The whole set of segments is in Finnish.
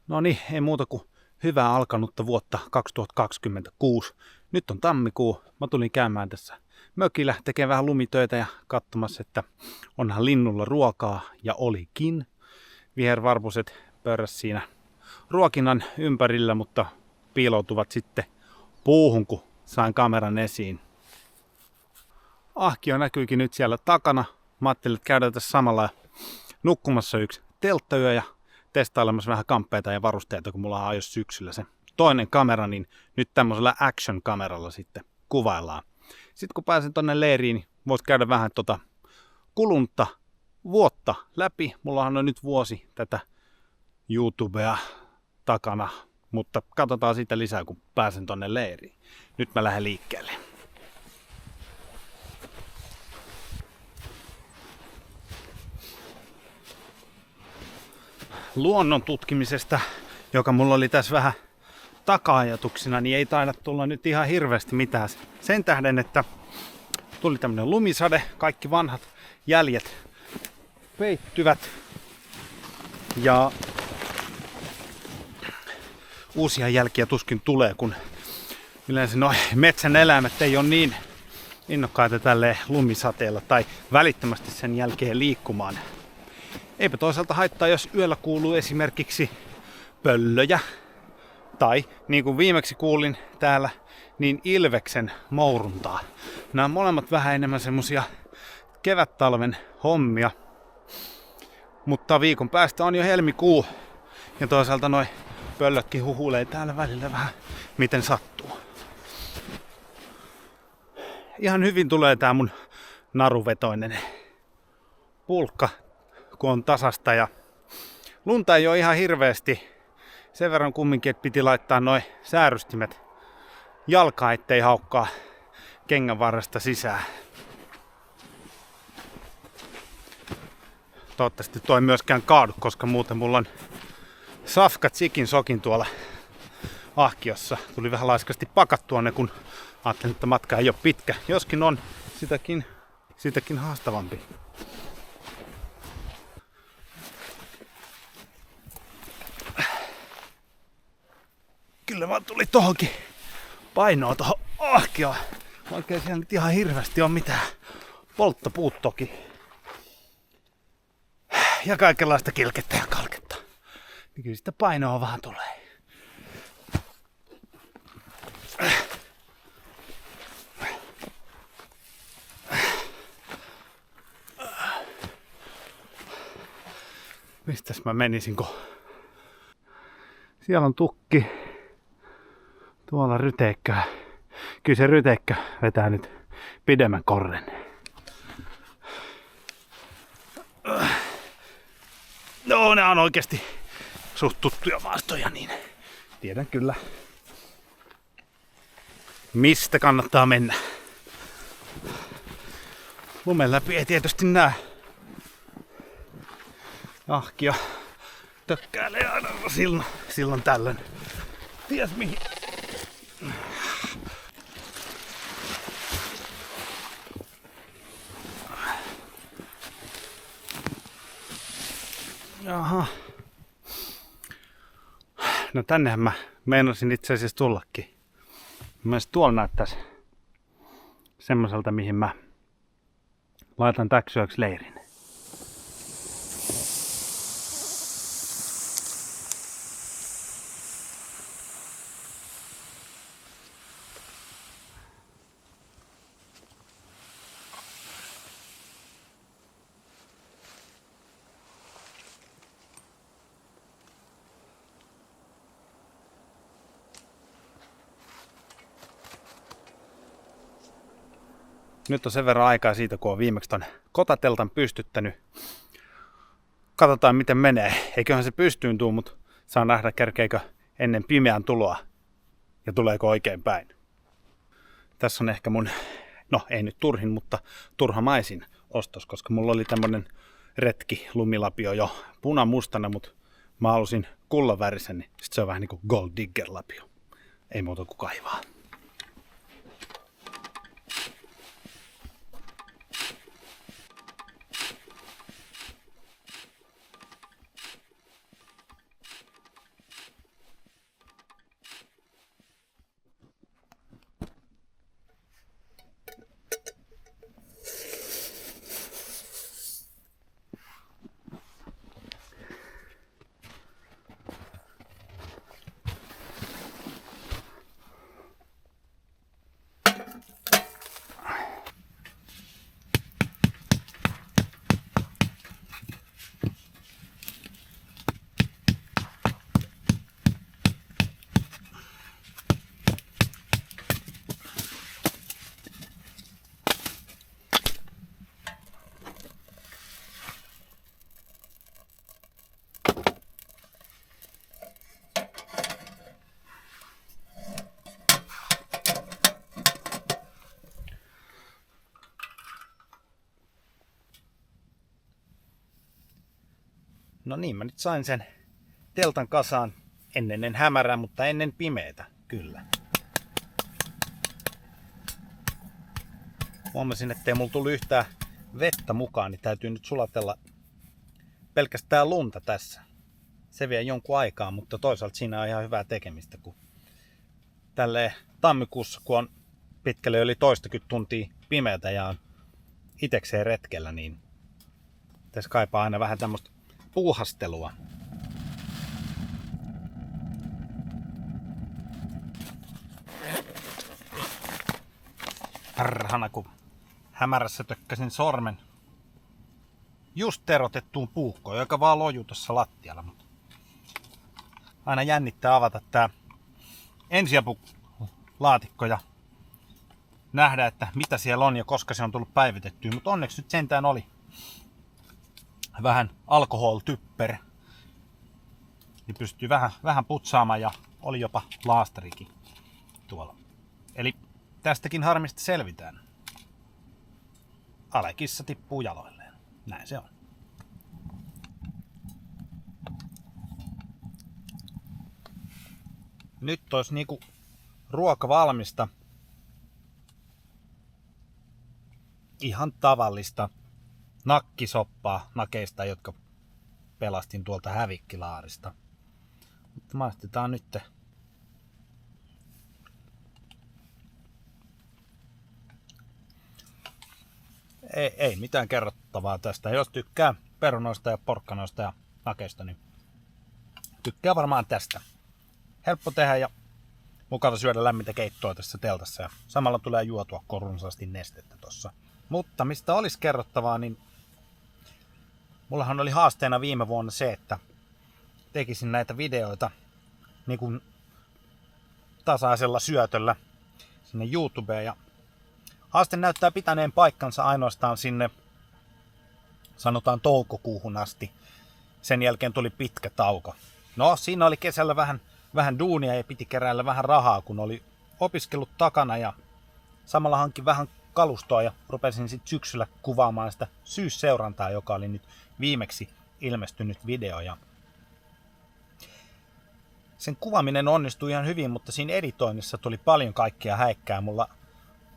No niin, ei muuta kuin hyvää alkanutta vuotta 2026. Nyt on tammikuu. Mä tulin käymään tässä mökillä, tekemään vähän lumitöitä ja katsomassa, että onhan linnulla ruokaa, ja olikin. Vihervarpuset pörräs siinä ruokinnan ympärillä, mutta piiloutuvat sitten puuhun, kun sain kameran esiin. Ahkio näkyykin nyt siellä takana. Mä ajattelin, että käydään tässä samalla nukkumassa yksi telttayö ja testailemassa vähän kamppeita ja varusteita, kun mulla on ajoissa syksyllä se toinen kamera, niin nyt tämmöisellä action-kameralla sitten kuvaillaan. Sitten kun pääsen tonne leiriin, niin voisi käydä vähän kulunutta vuotta läpi. Mullahan on nyt vuosi tätä YouTubea takana, mutta katsotaan siitä lisää, kun pääsen tonne leiriin. Nyt mä lähden liikkeelle. Luonnon tutkimisesta, joka mulla oli tässä vähän taka-ajatuksina, niin ei taida tulla nyt ihan hirveästi mitään. Sen tähden, että tuli tämmönen lumisade, kaikki vanhat jäljet peittyvät ja uusia jälkiä tuskin tulee, kun yleensä metsän eläimet ei ole niin innokkaita tälleen lumisateella tai välittömästi sen jälkeen liikkumaan. Eipä toisaalta haittaa, jos yöllä kuuluu esimerkiksi pöllöjä tai, niin kuin viimeksi kuulin täällä, niin ilveksen mouruntaa. Nämä on molemmat vähän enemmän semmosia kevät-talven hommia, mutta viikon päästä on jo helmikuu ja toisaalta noi pöllötkin huhuilee täällä välillä vähän miten sattuu. Ihan hyvin tulee tää mun naruvetoinen pulkka, kun on tasasta ja lunta ei ole ihan hirveästi. Sen verran kumminkin, että piti laittaa noi säärystimet jalkaan, ettei haukkaa kengän varresta sisään. Toivottavasti toi myöskään kaadu, koska muuten mulla on safkat sikin sokin tuolla ahkiossa. Tuli vähän laiskasti pakattua ne, kun ajattelin, että matka ei ole pitkä. Joskin on sitäkin haastavampi. Kyllä vaan tuli tohonkin painoa tohon ahkioon. Vaikka siellä nyt ihan hirveästi on mitään. Polttopuut toki. Ja kaikenlaista kilkettä ja kalketta. Niin kyllä sitä painoa vähän tulee. Mistäs mä menisin, kun siellä on tukki. Tuolla ryteikkää. Kyllä se ryteikkä vetää nyt pidemmän korren. No, ne on oikeesti suht tuttuja maastoja, niin tiedän kyllä, mistä kannattaa mennä. Lumen läpi ei tietysti näe. Ahkio tökkäilee aina silloin tällöin. Ties mihin. Jaha. No tännehän mä meinasin itse asiassa tullakin. Mielestäni tuolla näyttäisi semmoiselta, mihin mä laitan täksi yöksi leirin. Nyt on sen verran aikaa siitä, kun on viimeksi ton kotateltan pystyttänyt. Katsotaan miten menee. Eiköhän se pystyyn tuu, mutta saa nähdä kerkeekö ennen pimeän tuloa ja tuleeko oikein päin. Tässä on ehkä mun, no ei nyt turhin, mutta turhamaisin ostos, koska mulla oli tämmönen retki lumilapio jo punamustana, mutta mä halusin kullanvärisen, niin sit se on vähän niinku Gold Digger lapio. Ei muuta kuin kaivaa. No niin, mä nyt sain sen teltan kasaan ennen hämärää, mutta ennen pimeätä, kyllä. Huomasin, ettei mulla tullut yhtään vettä mukaan, niin täytyy nyt sulatella pelkästään lunta tässä. Se vie jonkun aikaa, mutta toisaalta siinä on ihan hyvää tekemistä, kun tälleen tammikuussa, kun on pitkälle yli toistakymmentä tuntia pimeätä ja on itekseen retkellä, niin tässä kaipaa aina vähän tämmöistä puuhastelua. Perhana, kun hämärässä tökkäsin sormen just terotettuun puukkoon, joka vaan lojuu tuossa lattialla. Mutta aina jännittää avata tää ensiapulaatikko ja nähdä, että mitä siellä on ja koska se on tullut päivitettyä. Mutta onneksi nyt sentään oli vähän alkoholtypper. Niin pystyy vähän putsaamaan ja oli jopa laastarikin tuolla. Eli tästäkin harmista selvitään. Alekissa tippuu jaloilleen. Näin se on. Nyt olisi niinku ruoka valmista. Ihan tavallista nakkisoppaa nakeista, jotka pelastin tuolta hävikkilaarista. Mutta maistetaan nyt. Ei mitään kerrottavaa tästä. Jos tykkää perunoista ja porkkanoista ja nakeista, niin tykkää varmaan tästä. Helppo tehdä ja mukava syödä lämmintä keittoa tässä teltassa. Ja samalla tulee juotua runsaasti nestettä tossa. Mutta mistä olisi kerrottavaa, niin mullahan oli haasteena viime vuonna se, että tekisin näitä videoita niin kuin tasaisella syötöllä sinne YouTubeen. Ja haaste näyttää pitäneen paikkansa ainoastaan sinne, sanotaan toukokuuhun asti. Sen jälkeen tuli pitkä tauko. No, siinä oli kesällä vähän duunia ja piti keräillä vähän rahaa, kun oli opiskellut takana ja samalla hankin vähän kalustoa ja rupesin sitten syksyllä kuvaamaan sitä syysseurantaa, joka oli nyt viimeksi ilmestynyt video. Ja sen kuvaaminen onnistui ihan hyvin, mutta siinä editoinnissa tuli paljon kaikkea häikkää. Mulla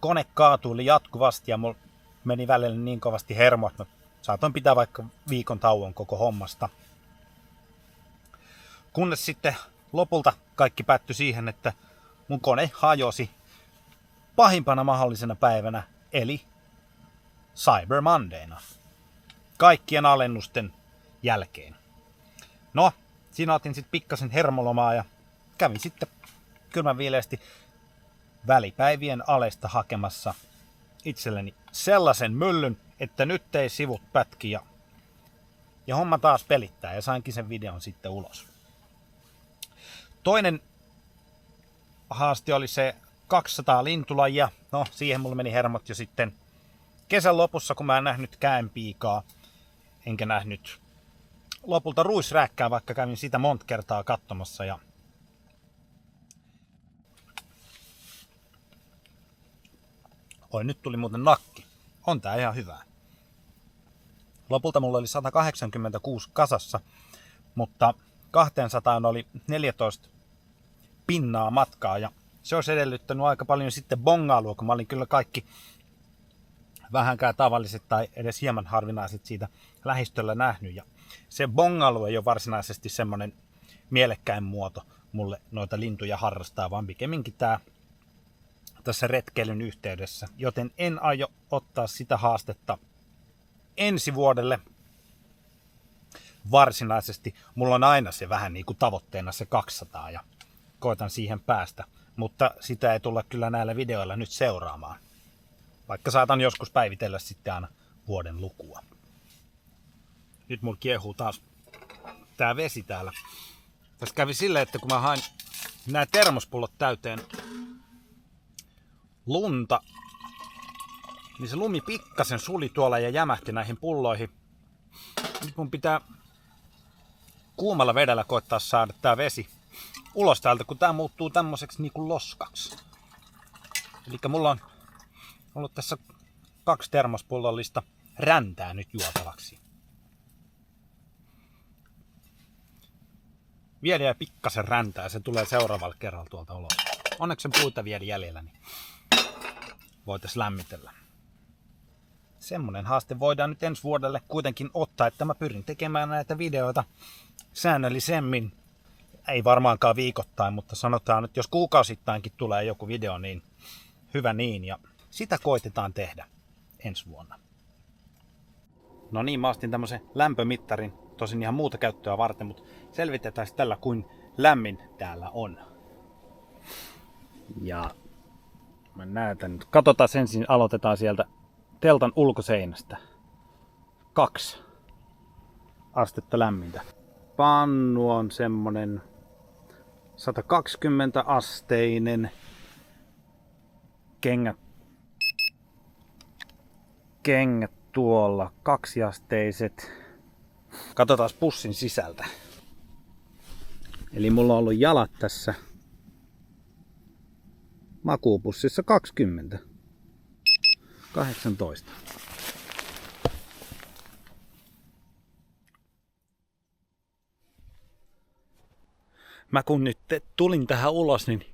kone kaatuili jatkuvasti ja mulla meni välillä niin kovasti hermo, että mä saatoin pitää vaikka viikon tauon koko hommasta. Kunnes sitten lopulta kaikki päättyi siihen, että mun kone hajosi pahimpana mahdollisena päivänä, eli Cyber Mondayna. Kaikkien alennusten jälkeen. No, siinä otin sitten pikkasen hermolomaa ja kävin sitten kylmän viileästi välipäivien alesta hakemassa itselleni sellaisen myllyn, että nyt ei sivut pätki ja homma taas pelittää ja sainkin sen videon sitten ulos. Toinen haaste oli se 200 lintulajia. No, siihen mulla meni hermot jo sitten kesän lopussa, kun mä en nähnyt käenpiikaa. Enkä nähnyt lopulta ruisrääkkää, vaikka kävin sitä monta kertaa katsomassa. Ja oi, nyt tuli muuten nakki. On tää ihan hyvää. Lopulta mulla oli 186 kasassa, mutta 200 oli 14 pinnaa matkaa ja se olisi edellyttänyt aika paljon sitten bongailua, kun mä olin kyllä kaikki vähänkään tavalliset tai edes hieman harvinaiset siitä lähistöllä nähnyt. Ja se bongailu ei ole varsinaisesti semmoinen mielekkäin muoto mulle noita lintuja harrastaa, vaan pikemminkin tää tässä retkeilyn yhteydessä. Joten en aio ottaa sitä haastetta ensi vuodelle. Varsinaisesti mulla on aina se vähän niin kuin tavoitteena se 200 ja koitan siihen päästä, mutta sitä ei tulla kyllä näillä videoilla nyt seuraamaan. Vaikka saatan joskus päivitellä sitten aina vuoden lukua. Nyt mulla kiehuu taas tää vesi täällä. Tässä kävi silleen, että kun mä hain nämä termospullot täyteen lunta, niin se lumi pikkasen suli tuolla ja jämähti näihin pulloihin. Nyt mun pitää kuumalla vedellä koittaa saada tää vesi ulos täältä, kun tää muuttuu tämmöiseksi niinku loskaksi. Eli mulla on ollut tässä 2 termospullollista räntää nyt juotavaksi. Vielä jää pikkasen räntää, se tulee seuraavalla kerralla tuolta ulos. Onneksi sen puita vielä jäljellä, niin voitaisiin lämmitellä. Semmonen haaste voidaan nyt ensi vuodelle kuitenkin ottaa, että mä pyrin tekemään näitä videoita säännöllisemmin. Ei varmaankaan viikoittain, mutta sanotaan, että jos kuukausittainkin tulee joku video, niin hyvä niin. Ja sitä koitetaan tehdä ensi vuonna. No niin, mä ostin tämmösen lämpömittarin, tosin ihan muuta käyttöä varten, mutta selvitetään tällä kuin lämmin täällä on. Ja mä näytän nyt. Katsotaan ensin, aloitetaan sieltä teltan ulkoseinästä. 2 astetta lämmintä. Pannu on semmonen 120 asteinen. Kengät tuolla 2-asteiset. Katsotaan pussin sisältä. Eli mulla on ollut jalat tässä makuupussissa 20. 18. Mä kun nyt tulin tähän ulos, niin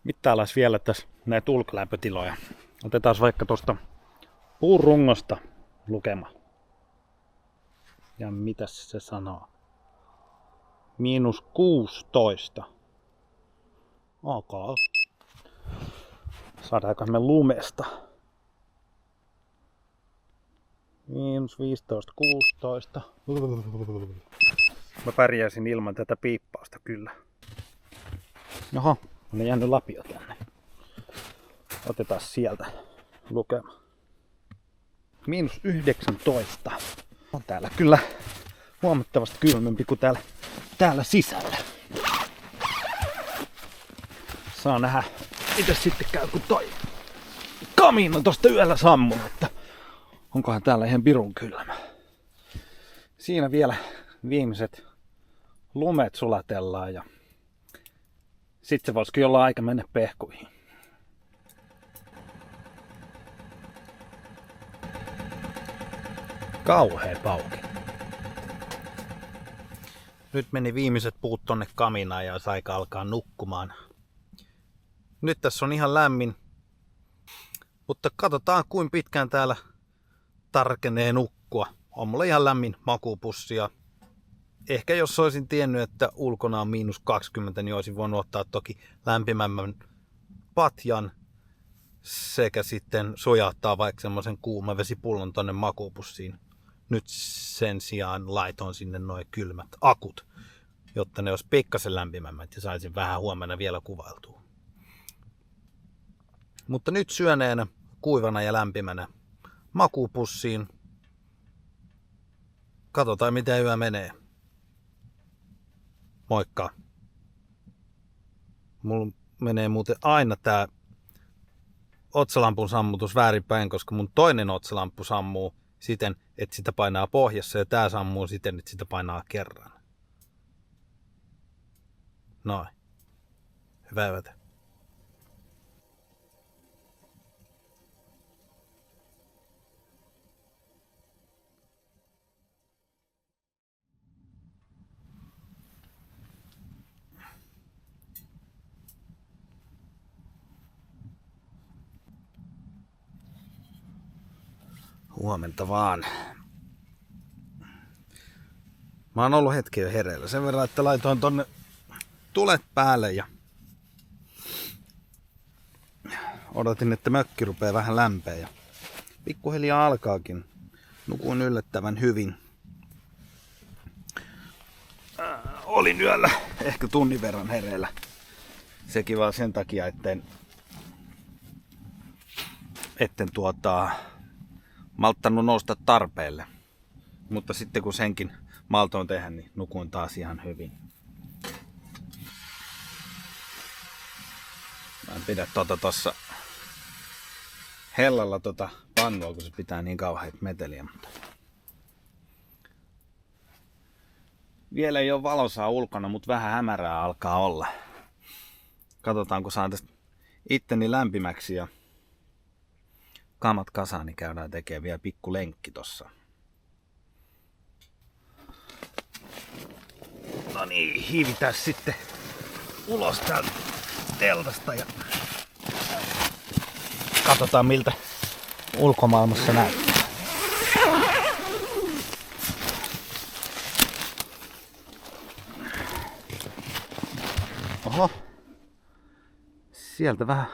mittaillaan vielä tässä näitä ulkolämpötiloja. Otetaan vaikka tuosta puurungosta lukema. Ja mitäs se sanoo? -16. Ok. Saadaanko me lumesta? -15, 16. Mä pärjäisin ilman tätä piippausta kyllä. Oho, on jäänyt lapio tänne. Otetaan sieltä lukema. -19. On täällä kyllä huomattavasti kylmempi kuin täällä sisällä. Saa nähdä, miten sitten käy, kun toi kamiina tosta yöllä sammuu, että onkohan täällä ihan pirun kylmä. Siinä vielä viimeiset lumet sulatellaan ja sitten se voisikin olla aika mennä pehkuihin. Kauhea pauki. Nyt meni viimeiset puut tonne kaminaan ja olisi aika alkaa nukkumaan. Nyt tässä on ihan lämmin, mutta katsotaan kuinka pitkään täällä tarkenee nukkua. On mulla ihan lämmin makuupussi ja ehkä jos olisin tiennyt, että ulkona on -20, niin olisin voinut ottaa toki lämpimämmän patjan sekä sitten sujauttaa vaikka semmoisen kuumavesipullon tonne makuupussiin. Nyt sen sijaan laitoin sinne noin kylmät akut, jotta ne olisi pikkasen lämpimämmät ja saisin vähän huomenna vielä kuvailtua. Mutta nyt syöneenä, kuivana ja lämpimänä makuupussiin. Katsotaan miten yö menee. Moikka! Mulla menee muuten aina tää otsalampun sammutus väärinpäin, koska mun toinen otsalamppu sammuu siten, että sitä painaa pohjassa ja tää sammuu siten, että sitä painaa kerran. Noin. Hyvää yötä. Huomenta vaan. Mä oon ollut hetken jo hereillä sen verran, että laitoin tonne tulet päälle ja odotin, että mökki rupeaa vähän lämpeä ja pikkuhiljaa alkaakin. Nukuin yllättävän hyvin. Olin yöllä ehkä tunnin verran hereillä. Sekin vaan sen takia, etten malttanut nousta tarpeelle. Mutta sitten kun senkin maltoin tehdä, niin nukuin taas ihan hyvin. Mä en pidä tossa hellalla pannua, kun se pitää niin kauheat meteliä. Mutta vielä ei ole valosaa ulkona, mutta vähän hämärää alkaa olla. Katsotaan, kun saan tästä itteni lämpimäksi ja kamat kasaan, niin käydään tekemään vielä pikku lenkki tossa. No niin, hiivitään sitten ulos täältä teltasta ja katsotaan miltä ulkomaailmassa näyttää. Oho, sieltä vähän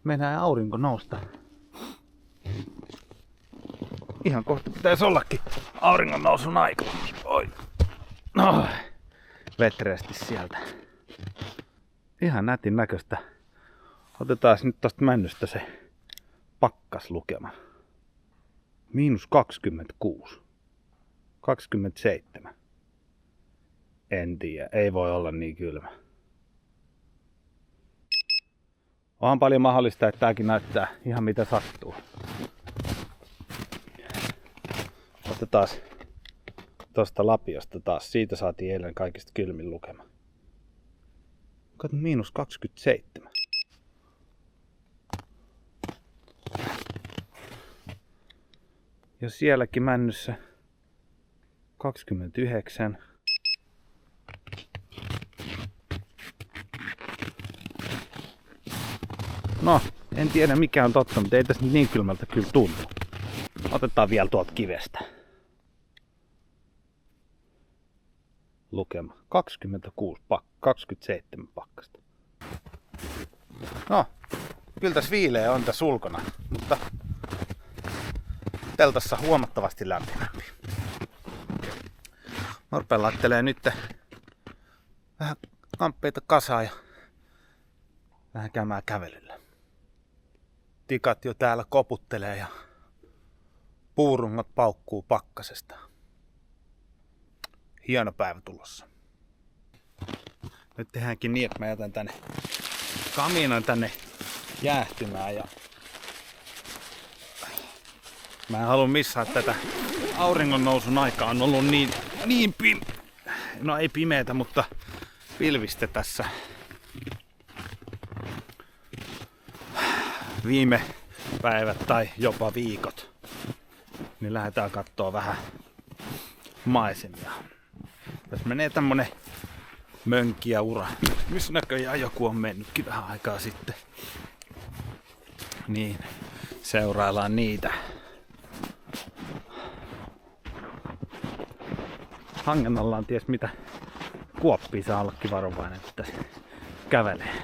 mennään aurinko nousta. Ihan kohta pitäisi ollakin auringon nousun aika. Oi. No, vetreästi sieltä. Ihan nätin näköistä. Otetaan nyt tosta männystä se pakkaslukema. -26. 27. En tiedä, ei voi olla niin kylmä. Onhan paljon mahdollista, että tääkin näyttää ihan mitä sattuu. Otetaan tosta lapiosta taas. Siitä saatiin eilen kaikista kylmin lukema. Kato, -27. Ja sielläkin männyssä 29. No, en tiedä mikä on totta, mutta ei tässä niin kylmältä kyllä tunnu. Otetaan vielä tuolta kivestä. Lukema 26, 27 pakkasta. No, kyllä tässä viileä on tässä ulkona, mutta teltassa huomattavasti lämpimämpi. Mä rupean laittelee nyt vähän kamppeita kasaan ja vähän käymään kävelyllä. Tikat jo täällä koputtelee ja puurungot paukkuu pakkasesta. Hieno päivä tulossa. Nyt tehdäänkin niin, että mä jätän tänne kaminan tänne jäähtymään ja mä en halua missaa tätä auringon nousun aikaa. On ollut niin no ei pimeätä, mutta pilvistä tässä viime päivät tai jopa viikot. Niin lähdetään kattoo vähän maisemia. Tässä menee tämmönen mönkiä ura, missä näköjään joku on mennytkin vähän aikaa sitten. Niin, seuraillaan niitä. Hangen alla on ties mitä kuoppia, saa ollakin varovainen, kun tässä kävelee.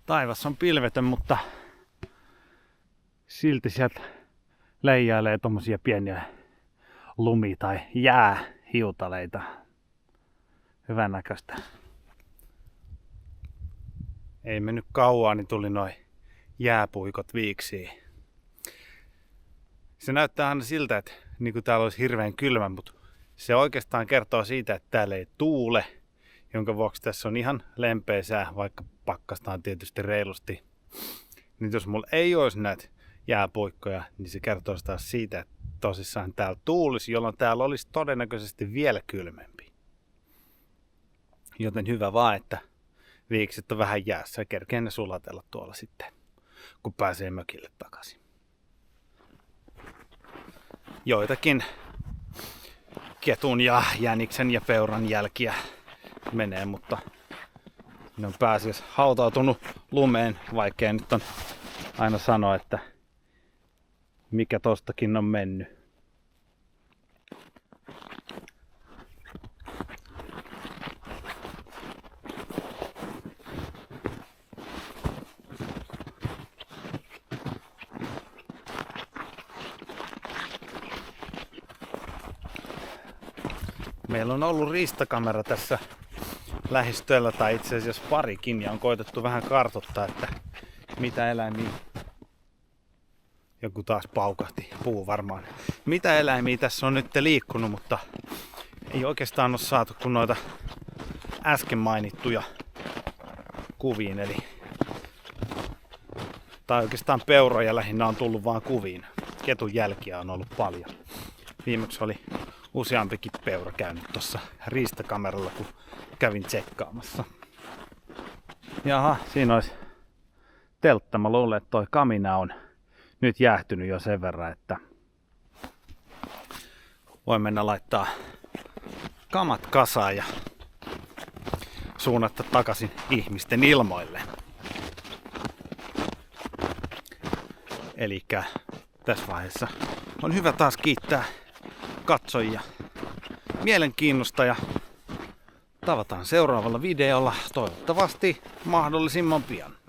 Taivas on pilvetön, mutta silti sieltä leijailee tommosia pieniä lumi- tai jäähiutaleita. Hyvän näköistä. Ei mennyt kauan, niin tuli noi jääpuikot viiksiin. Se näyttää aina siltä, että niin kuin täällä olisi hirveän kylmä, mutta se oikeastaan kertoo siitä, että täällä ei tuule, jonka vuoksi tässä on ihan lempeä sää, vaikka pakkasta on tietysti reilusti. Niin jos mulla ei olisi näitä jääpuikkoja, niin se kertoo taas siitä, että tosissaan täällä tuulisi, jolloin täällä olisi todennäköisesti vielä kylmempi. Joten hyvä vaan, että viikset on vähän jäässä ja kerkee ne sulatella tuolla sitten, kun pääsee mökille takaisin. Joitakin ketun ja jäniksen ja peuran jälkiä menee, mutta ne on pääasiassa hautautunut lumeen, vaikkei nyt on aina sanoa, että mikä tostakin on mennyt. Meillä on ollut riistakamera tässä lähistöllä, tai itse asiassa parikin, ja on koetettu vähän kartoittaa, että mitä eläimiä, joku taas paukahti, puu varmaan, mitä eläimiä tässä on nyt liikkunut, mutta ei oikeastaan ole saatu kuin noita äsken mainittuja kuviin, eli tai oikeastaan peuroja lähinnä on tullut vaan kuviin. Ketun jälkiä on ollut paljon. Viimeksi oli useampikin peura käynyt tuossa riistakameralla, kun kävin tsekkaamassa. Jaha, siinä olisi teltta. Mä luulen, että toi kamina on nyt jäähtynyt jo sen verran, että voi mennä laittaa kamat kasaan ja suunnata takaisin ihmisten ilmoille. Elikkä tässä vaiheessa on hyvä taas kiittää katsojia mielenkiinnosta ja tavataan seuraavalla videolla toivottavasti mahdollisimman pian.